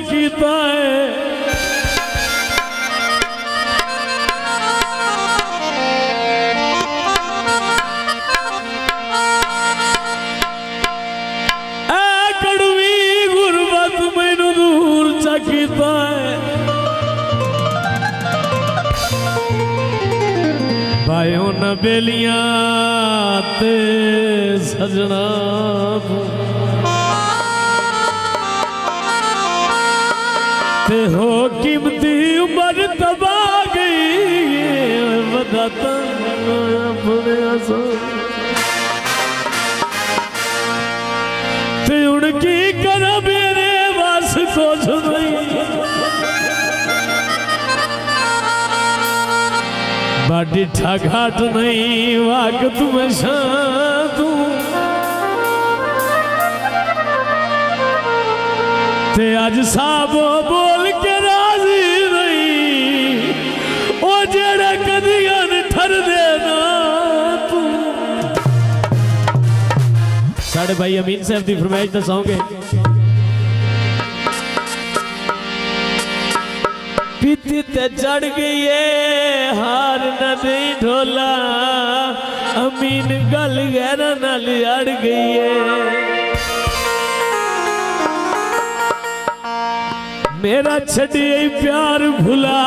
कीता है भाइयों न बेलियां ते सजना ते हो कीमती उम्र तबा गई बदाता ते उनकी कर मेरे बस कुछ नहीं बाडी ठाघाट नहीं वाक तुम शांतू ते आज साबो बोल के राजी नहीं ओ जेड़ा कदियां ठर देना तू। साढ़े भाई अमीन साहब की फरमाइश दसाओगे पीती ते चढ़ गई है हार नदी ढोला अमीन गल गहरा नाल अड़ गई है मेरा छड़िए प्यार भुला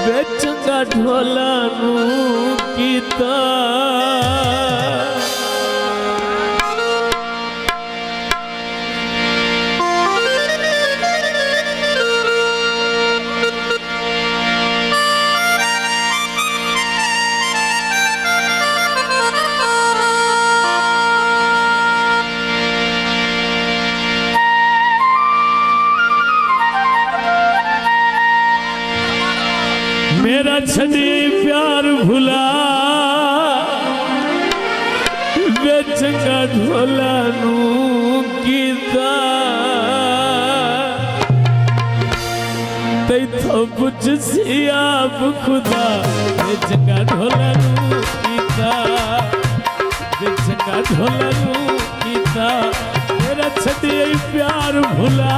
बेचंगा ढोला नू कीता मेरा छड़ी प्यार भुला बेचंगा ढोला नू कीता तैथों पुछ सी आप खुदा बेचंगा ढोला नू कीता बेचंगा ढोला नू कीता मेरा छड़ी प्यार भुला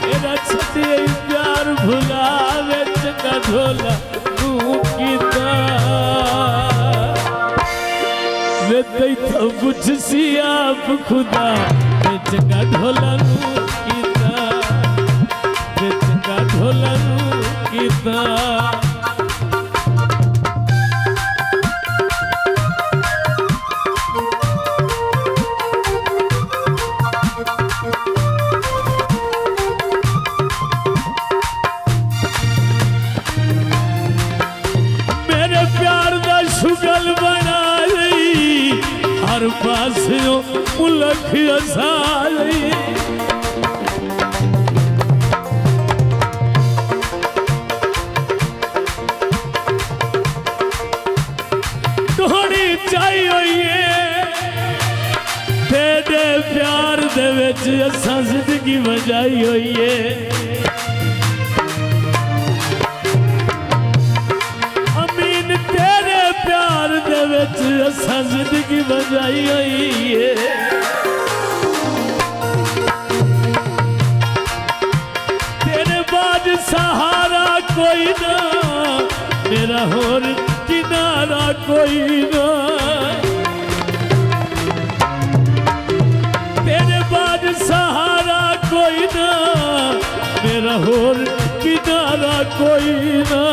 मेरा छड़ी प्यार भुला ढोला तू कीता वे तैथा बुझ सी आप खुदा बेचंगा ढोला नू कीता बेचंगा ढोला नू कीता। शुगल बना रही हर पास मुलख असा रही थोड़ी चाहिए तेरे प्यार दे विच असा जिंदगी बजाई हुई है प्यार दे विच असा जिंदगी बजाई हुई है तेरे बाद सहारा कोई ना मेरा होर किनारा कोई ना तेरे बाद सहारा कोई ना मेरा होर किनारा कोई ना